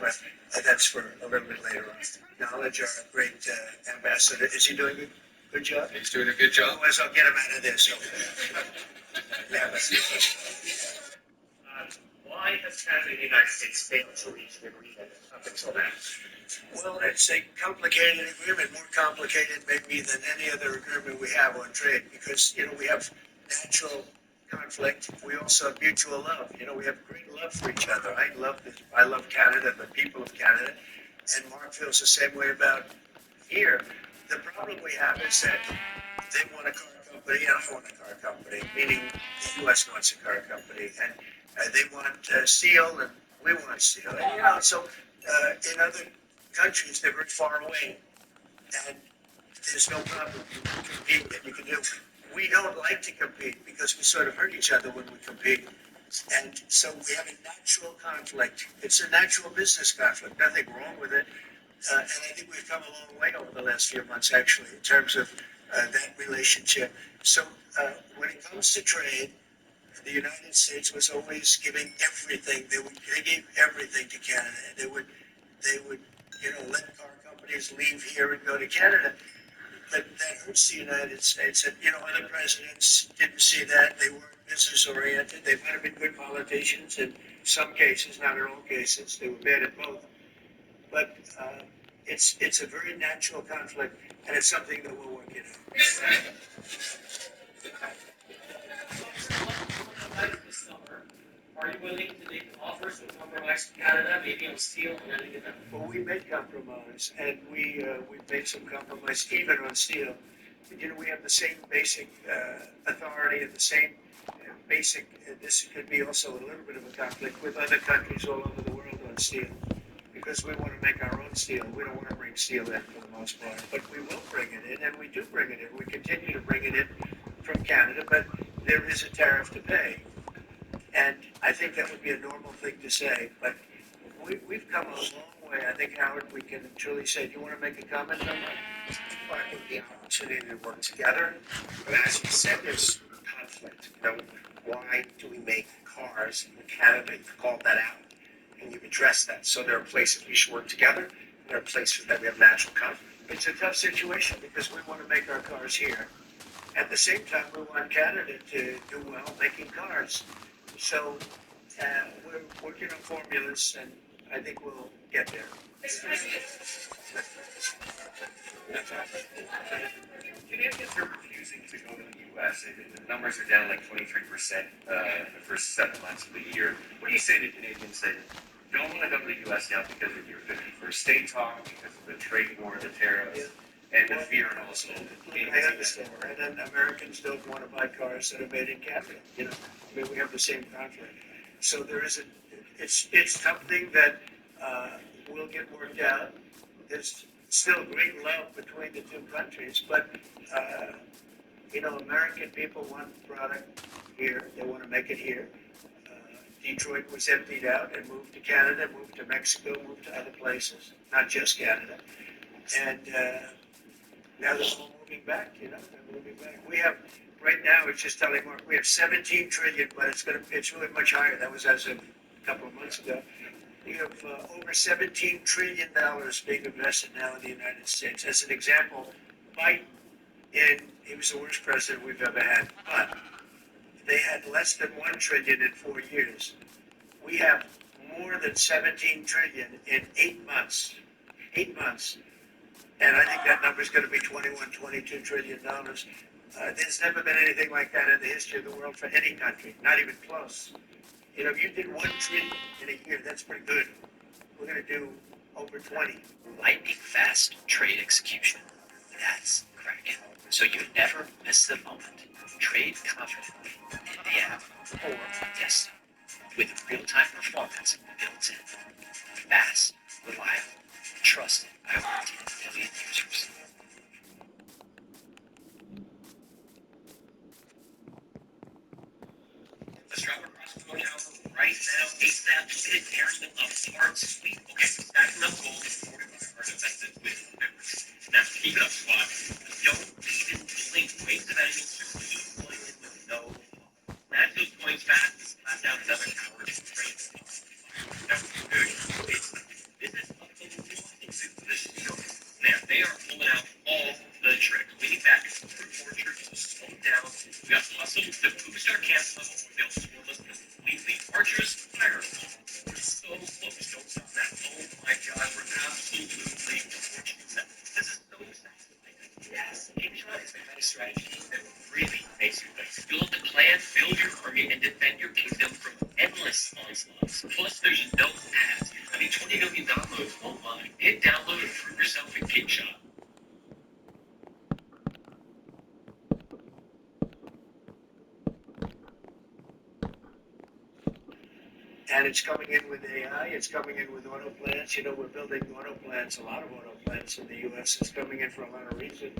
but that's for a little bit later on. Knowledge, our great ambassador, is he doing a good job? He's doing a good job. Otherwise, I'll get him out of this. Yeah, why has Canada and the United States failed to reach an agreement up until now? well, it's a complicated agreement, more complicated maybe than any other agreement we have on trade, because, we have natural conflict. We also have mutual love. We have great love for each other. I love Canada, the people of Canada, and Mark feels the same way about here. The problem we have is that they want a car company and I want a car company, meaning the U.S. wants a car company, and they want steel and we want steel. And, so in other countries, they're very far away, and there's no problem. You can compete and you can do. We don't like to compete because we sort of hurt each other when we compete. And so we have a natural conflict. It's a natural business conflict, nothing wrong with it. And I think we've come a long way over the last few months, actually, in terms of that relationship. So when it comes to trade, the United States was always giving everything. They gave everything to Canada. They would, let car companies leave here and go to Canada. But that hurts the United States. And, other presidents didn't see that. They weren't business oriented. They might have been good politicians in some cases, not in all cases. They were bad at both. But it's a very natural conflict, and it's something that we're working on. This summer, are you willing to make offers to compromise Canada, maybe on steel and anything else? Well, we made compromise, and we've made some compromise even on steel. We have the same basic authority and the same basic. This could be also a little bit of a conflict with other countries all over the world on steel, because we want to make our own steel. We don't want to bring steel in for the most part, but we will bring it in, and we do bring it in. We continue to bring it in from Canada, but there is a tariff to pay. And I think that would be a normal thing to say, but we've come a long way. I think, Howard, we can truly say, do you want to make a comment on that? Well, I think the opportunity to work together, but as you said, there's conflict. Why do we make cars in Canada? You've called that out, and you've addressed that. So there are places we should work together, and there are places that we have natural conflict. It's a tough situation because we want to make our cars here. At the same time, we want Canada to do well making cars. So we're working on formulas, and I think we'll get there. Canadians are refusing to go to the U.S. The numbers are down like 23% the first 7 months of the year. What do you say to Canadians that don't want to go to the U.S. now because of your 51st state talk, because of the trade war, the tariffs, and the fear and also? I understand, and then Americans don't want to buy cars that are made in Canada. We have the same conflict. So there is it's something that will get worked out. There's still great love between the two countries, but American people want product here. They want to make it here. Detroit was emptied out and moved to Canada, moved to Mexico, moved to other places, not just Canada. And now they're all moving back, they're moving back. We have, right now, it's just telling Mark, we have 17 trillion, but it's really much higher. That was as of a couple of months ago. We have over $17 trillion being invested now in the United States. As an example, Biden, he was the worst president we've ever had, but they had less than $1 trillion in 4 years. We have more than 17 trillion in 8 months. 8 months. And I think that number is going to be $21-22 trillion. There's never been anything like that in the history of the world for any country, not even close. If you did $1 trillion in a year, that's pretty good. We're going to do over 20. Lightning fast trade execution. That's cracking. So you never miss the moment. Trade confidently in the app or on desktop with real-time performance built in. Fast, reliable, trusted by over 10 million users. Let's drop our crossbow down right now. ASAP inheritment of smart suite. Okay, stacking up gold and 45 are invested with members. Now, keep it up, squad. Don't even blink. Wait to that deployment with no match those points fast. Last down another tower. Trade. That's good. It's coming in with AI, it's coming in with auto plants. You know, we're building auto plants, a lot of auto plants in the US. It's coming in for a lot of reasons.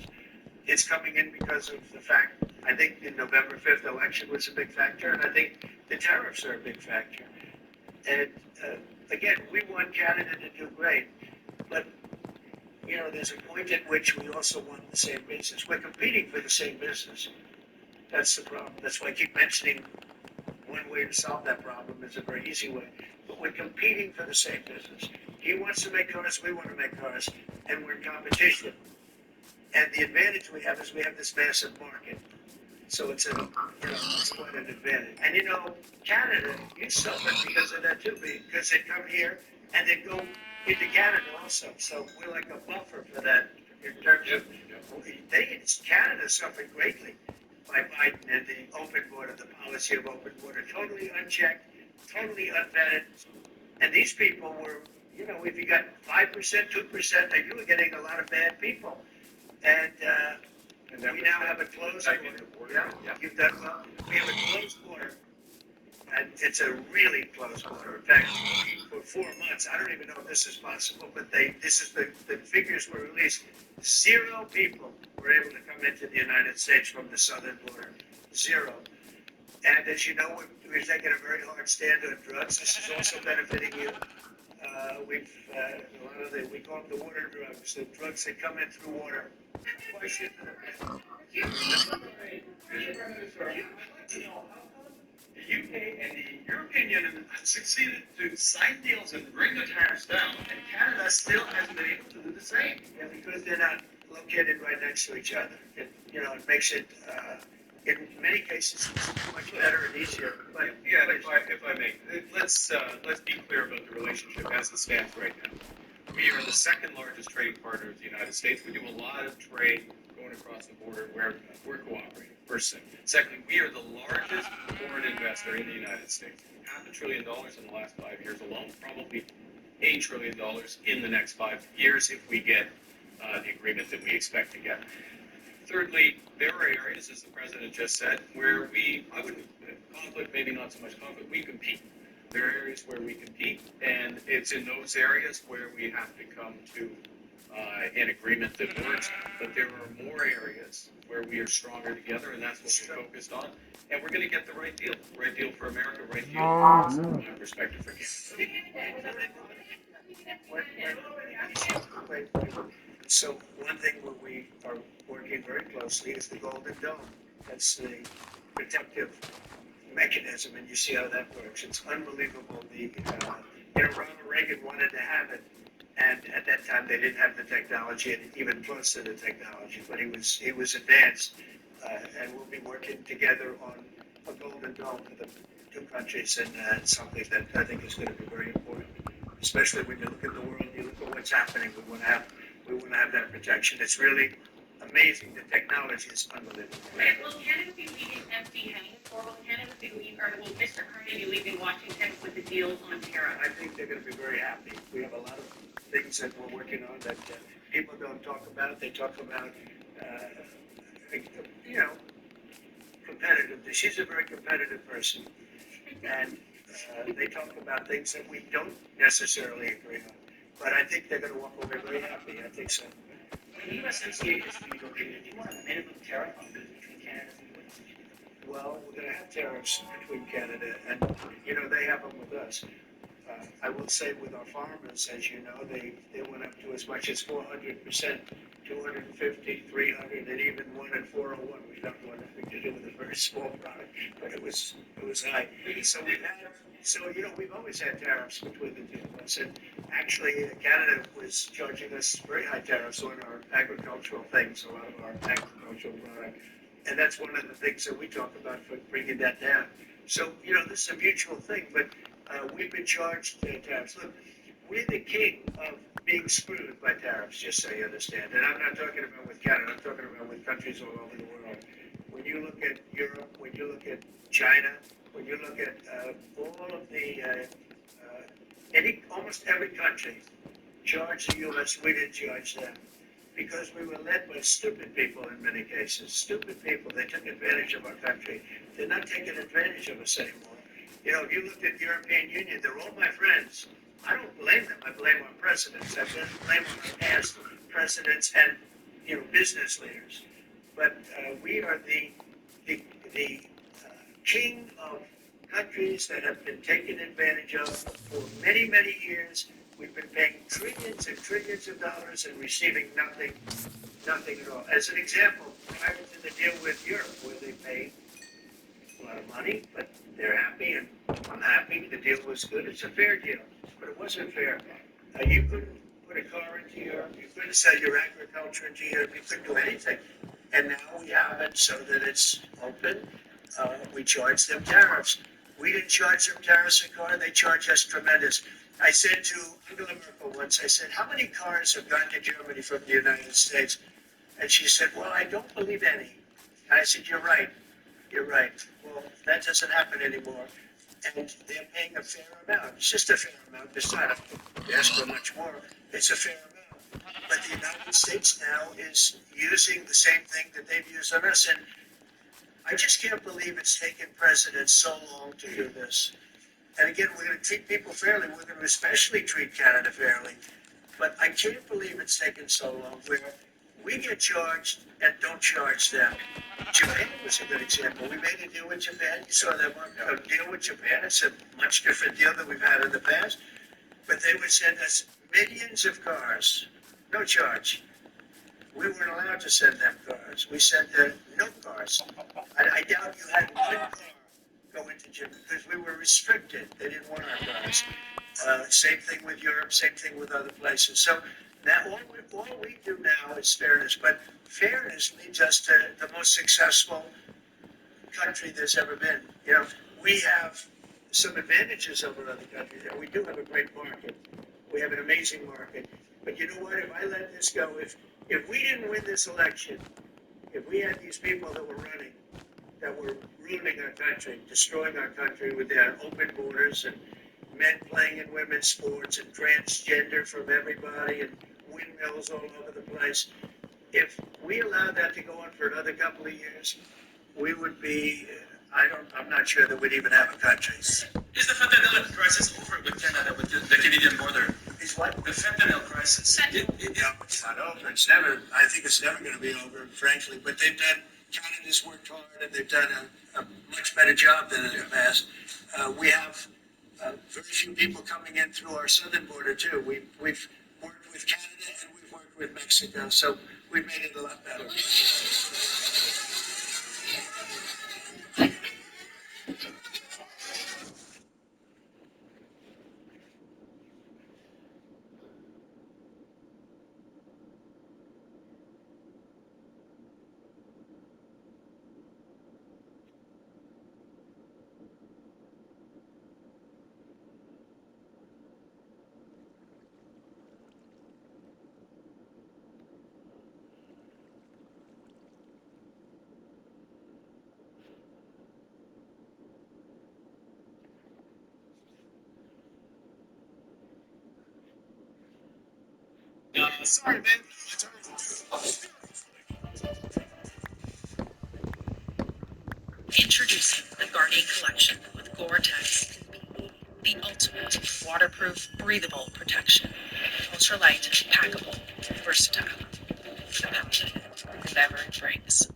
It's coming in because of the fact, I think the November 5th election was a big factor, and I think the tariffs are a big factor. And again, we want Canada to do great, but you know, there's a point at which we also want the same business. We're competing for the same business. That's the problem. That's why I keep mentioning one way to solve that problem is a very easy way. But we're competing for the same business. He wants to make cars, we want to make cars, and we're in competition. And the advantage we have is we have this massive market. So it's it's quite an advantage. And you know, Canada, you suffer because of that too, because they come here and they go into Canada also. So we're like a buffer for that in terms of Canada suffered greatly by Biden and the open border, the policy of open border, totally unchecked, totally unvetted. And these people were, you know, if you got 5%, 2%, you were getting a lot of bad people. And we now have a closed border. Yeah, you've done well. We have a closed border, and it's a really closed border. In fact, for 4 months, I don't even know if this is possible, but the figures were released. 0 people were able to come into the United States from the southern border. 0. And as you know, we're taking a very hard stand on drugs. This is also benefiting you. A lot of we call them the water drugs, the drugs that come in through water. The UK and the European Union succeeded to sign deals and bring the tariffs down, and Canada still hasn't been able to do the same. Yeah, because they're not located right next to each other. It makes it, in many cases, it's much better and easier. But Yeah, if I may, let's be clear about the relationship as it stands right now. We are the second largest trading partner of the United States. We do a lot of trade going across the border where we're cooperating, first thing. Secondly, we are the largest foreign investor in the United States. $500 billion in the last 5 years alone, probably $8 trillion in the next 5 years if we get the agreement that we expect to get. Thirdly, there are areas, as the president just said, where conflict, maybe not so much conflict, we compete. There are areas where we compete, and it's in those areas where we have to come to an agreement that works. But there are more areas where we are stronger together, and that's what we're focused on. And we're going to get the right deal for America, right deal from my perspective for Canada. So one thing where we are working very closely is the Golden Dome. That's the protective mechanism, and you see how that works. It's unbelievable. Ronald Reagan wanted to have it, and at that time they didn't have the technology, and even close to the technology. But he was advanced, and we'll be working together on a Golden Dome for the 2 countries, and it's something that I think is going to be very important. Especially when you look at the world, you look at what's happening. We want to have that protection. It's really amazing. The technology is unbelievable. And will Canada be leaving empty-handed, or will Mr. Carney be leaving Washington with the deals on tariffs? I think they're going to be very happy. We have a lot of things that we're working on that people don't talk about. They talk about, competitive. She's a very competitive person, and they talk about things that we don't necessarily agree on. But I think they're going to walk away very happy. I think so. When USMCA is renegotiated, do you want a minimum tariff on goods between Canada and the US? Well, we're going to have tariffs between Canada and, they have them with us. I will say with our farmers, as you know, they went up to as much as 400%, 250, 300, and even one at 401. We don't want nothing to do with a very small product, but it was high. We've always had tariffs between the two of us. And actually, Canada was charging us very high tariffs on our agricultural things, a lot of our agricultural product. And that's one of the things that we talk about for bringing that down. So, this is a mutual thing, but we've been charged tariffs. Look, we're the king of being screwed by tariffs, just so you understand. And I'm not talking about with Canada, I'm talking about with countries all over the world. When you look at Europe, when you look at China, when you look at all of the, almost every country charged the U.S., we didn't charge them. Because we were led by stupid people in many cases. Stupid people, they took advantage of our country. They're not taking advantage of us anymore. You know, if you looked at the European Union, they're all my friends. I don't blame them. I blame our presidents. I blame our past presidents and, you know, business leaders. But we are the king of countries that have been taken advantage of for many, many years. We've been paying trillions and trillions of dollars and receiving nothing at all. As an example, prior to the deal with Europe, where they paid a lot of money, but they're happy and I'm happy. The deal was good. It's a fair deal, but it wasn't fair. You couldn't put a car into Europe. You couldn't sell your agriculture into Europe. You couldn't do anything. And now we have it so that it's open. We charge them tariffs. We didn't charge them tariffs in car. They charge us tremendous. I said to Angela Merkel once, I said, how many cars have gone to Germany from the United States? And she said, well, I don't believe any. And I said, you're right. You're right. Well, that doesn't happen anymore. And they're paying a fair amount. It's just a fair amount. It's not ask for much more. It's a fair amount. But the United States now is using the same thing that they've used on us. And I just can't believe it's taken presidents so long to do this. And again, we're going to treat people fairly. We're going to especially treat Canada fairly. But I can't believe it's taken so long where we get charged and don't charge them. Japan was a good example. We made a deal with Japan. You saw that one deal with Japan. It's a much different deal than we've had in the past. But they would send us millions of cars, no charge. We weren't allowed to send them cars. We sent them no cars. I doubt you had one car go into Japan because we were restricted. They didn't want our cars. Same thing with Europe, same thing with other places. So now all we do now is fairness, but fairness leads us to the most successful country there's ever been. You know, we have some advantages over other countries, and we do have a great market. We have an amazing market. But you know what? If I let this go, if we didn't win this election, if we had these people that were running, that were ruining our country, destroying our country with their open borders and men playing in women's sports and transgender from everybody and windmills all over the place. If we allowed that to go on for another couple of years, we would be, I'm not sure that we'd even have a country. Is the fentanyl crisis over with Canada, with the Canadian border? Is what? The fentanyl crisis. It's not over. It's never, I think it's never going to be over, frankly. But Canada's worked hard and they've done a much better job than in the past. We have very few people coming in through our southern border, too. We've worked with Canada and we've worked with Mexico, so we've made it a lot better. Sorry, man. Introducing the Guardian Collection with Gore-Tex, the ultimate waterproof, breathable protection. Ultralight, packable, versatile. The passion whatever it brings.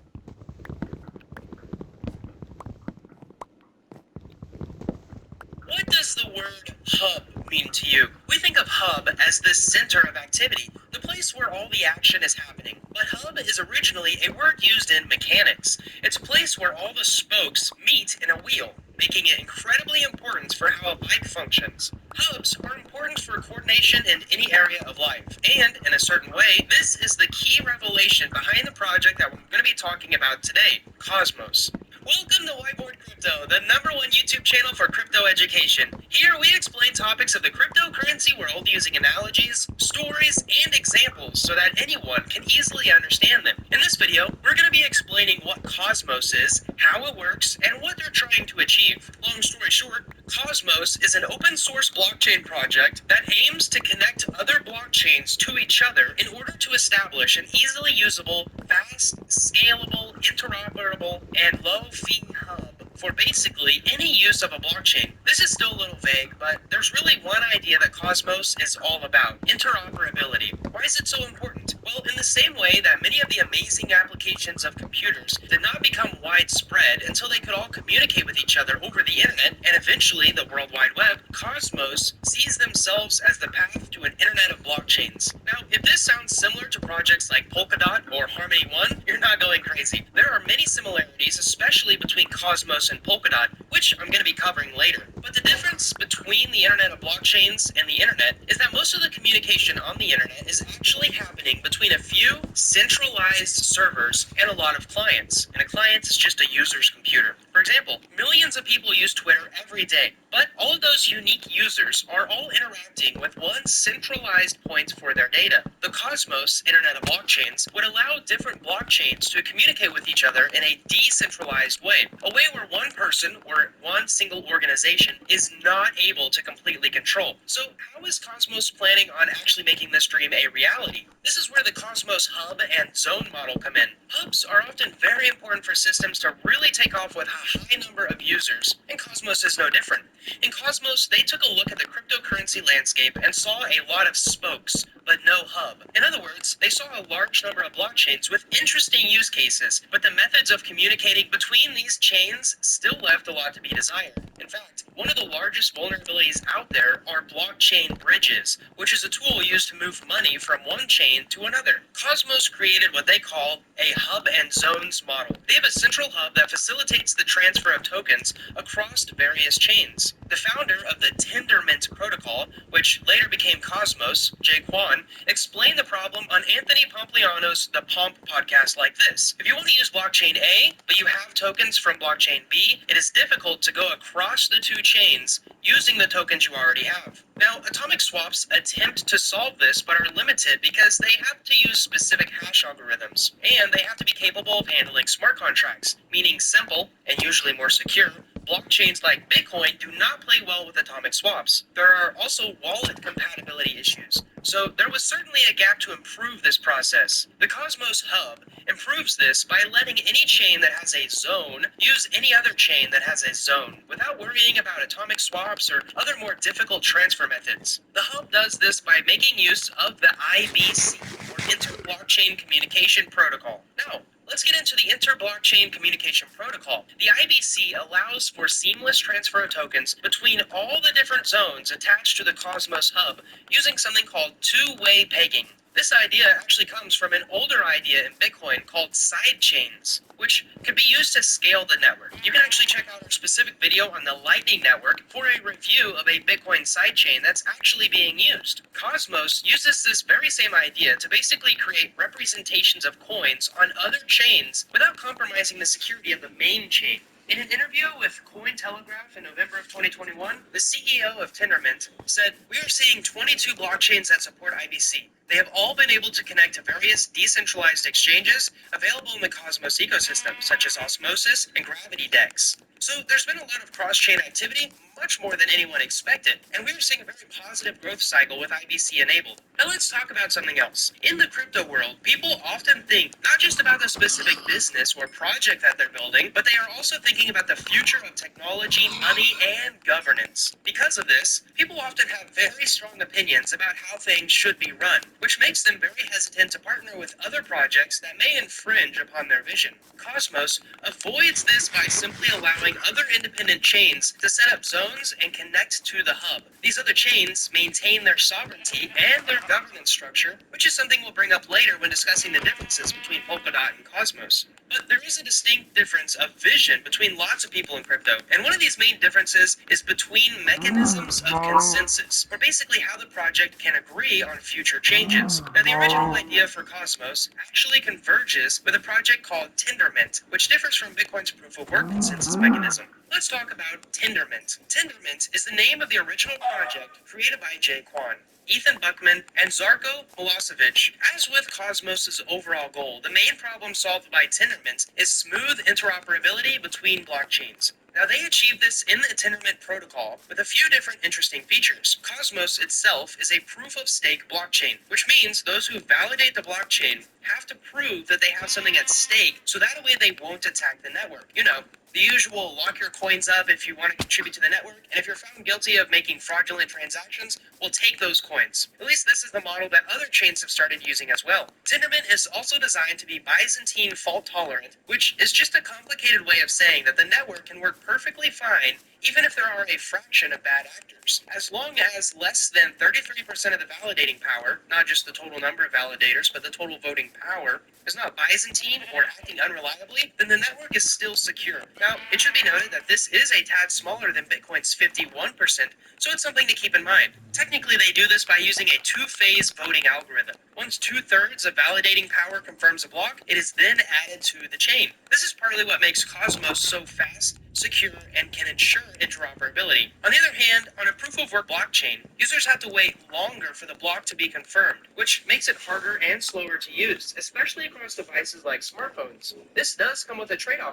What does the word hub mean to you? We think of hub as the center of activity, the place where all the action is happening. But hub is originally a word used in mechanics. It's a place where all the spokes meet in a wheel, making it incredibly important for how a bike functions. Hubs are important for coordination in any area of life. And, in a certain way, this is the key revelation behind the project that we're going to be talking about today, Cosmos. Welcome to Whiteboard Crypto, the #1 YouTube channel for crypto education. Here we explain topics of the cryptocurrency world using analogies, stories, and examples so that anyone can easily understand them. In this video, we're going to be explaining what Cosmos is, how it works, and what they're trying to achieve. Long story short, Cosmos is an open source blockchain project that aims to connect other blockchains to each other in order to establish an easily usable, fast, scalable, interoperable, and low-fee hub for basically any use of a blockchain. This is still a little vague, but there's really one idea that Cosmos is all about: interoperability. Why is it so important? Well, in the same way that many of the amazing applications of computers did not become widespread until they could all communicate with each other over the internet and eventually the World Wide Web, Cosmos sees themselves as the path to an internet of blockchains. Now, if this sounds similar to projects like Polkadot or Harmony One, you're not going crazy. There are many similarities, especially between Cosmos and Polkadot, which I'm going to be covering later. But the difference between the internet of blockchains and the internet is that most of the communication on the internet is actually happening between a few centralized servers and a lot of clients. And a client is just a user's computer. For example, millions of people use Twitter every day, but all of those unique users are all interacting with one centralized point for their data. The Cosmos Internet of Blockchains would allow different blockchains to communicate with each other in a decentralized way, a way where one person or one single organization is not able to completely control. So how is Cosmos planning on actually making this dream a reality? This is where the Cosmos hub and zone model come in. Hubs are often very important for systems to really take off with a high number of users, and Cosmos is no different. In Cosmos, they took a look at the cryptocurrency landscape and saw a lot of spokes, but no hub. In other words, they saw a large number of blockchains with interesting use cases, but the methods of communicating between these chains still left a lot to be desired. In fact, one of the largest vulnerabilities out there are blockchain bridges, which is a tool used to move money from one chain to another. Cosmos created what they call a hub and zones model. They have a central hub that facilitates the transfer of tokens across various chains. The founder of the Tendermint protocol, which later became Cosmos, Jay Kwan, explained the problem on Anthony Pompliano's The Pomp podcast like this: if you want to use blockchain A, but you have tokens from blockchain B, it is difficult to go across the two chains using the tokens you already have. Now, atomic swaps attempt to solve this but are limited because they have to use specific hash algorithms, and they have to be capable of handling smart contracts, meaning simple and usually more secure. Blockchains like Bitcoin do not play well with atomic swaps. There are also wallet compatibility issues, so there was certainly a gap to improve this process. The Cosmos Hub improves this by letting any chain that has a zone use any other chain that has a zone, without worrying about atomic swaps or other more difficult transfer methods. The Hub does this by making use of the IBC, or Inter-Blockchain Communication Protocol. Now, let's get into the Inter-Blockchain Communication Protocol. The IBC allows for seamless transfer of tokens between all the different zones attached to the Cosmos Hub using something called two-way pegging. This idea actually comes from an older idea in Bitcoin called sidechains, which could be used to scale the network. You can actually check out our specific video on the Lightning Network for a review of a Bitcoin sidechain that's actually being used. Cosmos uses this very same idea to basically create representations of coins on other chains without compromising the security of the main chain. In an interview with Cointelegraph in November of 2021, the CEO of Tendermint said, "We are seeing 22 blockchains that support IBC. They have all been able to connect to various decentralized exchanges available in the Cosmos ecosystem, such as Osmosis and Gravity DEX. So there's been a lot of cross-chain activity, much more than anyone expected, and we are seeing a very positive growth cycle with IBC enabled." Now let's talk about something else. In the crypto world, people often think not just about the specific business or project that they're building, but they are also thinking about the future of technology, money, and governance. Because of this, people often have very strong opinions about how things should be run, which makes them very hesitant to partner with other projects that may infringe upon their vision. Cosmos avoids this by simply allowing other independent chains to set up zones and connect to the hub. These other chains maintain their sovereignty and their governance structure, which is something we'll bring up later when discussing the differences between Polkadot and Cosmos. But there is a distinct difference of vision between lots of people in crypto, and one of these main differences is between mechanisms of consensus, or basically how the project can agree on future changes. Now, the original idea for Cosmos actually converges with a project called Tendermint, which differs from Bitcoin's proof-of-work consensus mechanism. Let's talk about Tendermint. Tendermint is the name of the original project created by Jay Kwan. Ethan Buckman, and Zarko Milosevic. As with Cosmos' overall goal, the main problem solved by Tendermint is smooth interoperability between blockchains. Now, they achieved this in the Tendermint protocol with a few different interesting features. Cosmos itself is a proof-of-stake blockchain, which means those who validate the blockchain have to prove that they have something at stake, so that way they won't attack the network. You know, the usual lock your coins up if you want to contribute to the network, and if you're found guilty of making fraudulent transactions, we'll take those coins. At least this is the model that other chains have started using as well. Tendermint is also designed to be Byzantine fault tolerant, which is just a complicated way of saying that the network can work perfectly fine even if there are a fraction of bad actors. As long as less than 33% of the validating power, not just the total number of validators, but the total voting power, is not Byzantine or acting unreliably, then the network is still secure. Now, it should be noted that this is a tad smaller than Bitcoin's 51%, so it's something to keep in mind. Technically, they do this by using a two-phase voting algorithm. Once 2/3 of validating power confirms a block, it is then added to the chain. This is partly what makes Cosmos so fast, secure, and can ensure interoperability. On the other hand, on a proof-of-work blockchain, users have to wait longer for the block to be confirmed, which makes it harder and slower to use, especially across devices like smartphones. This does come with a trade-off,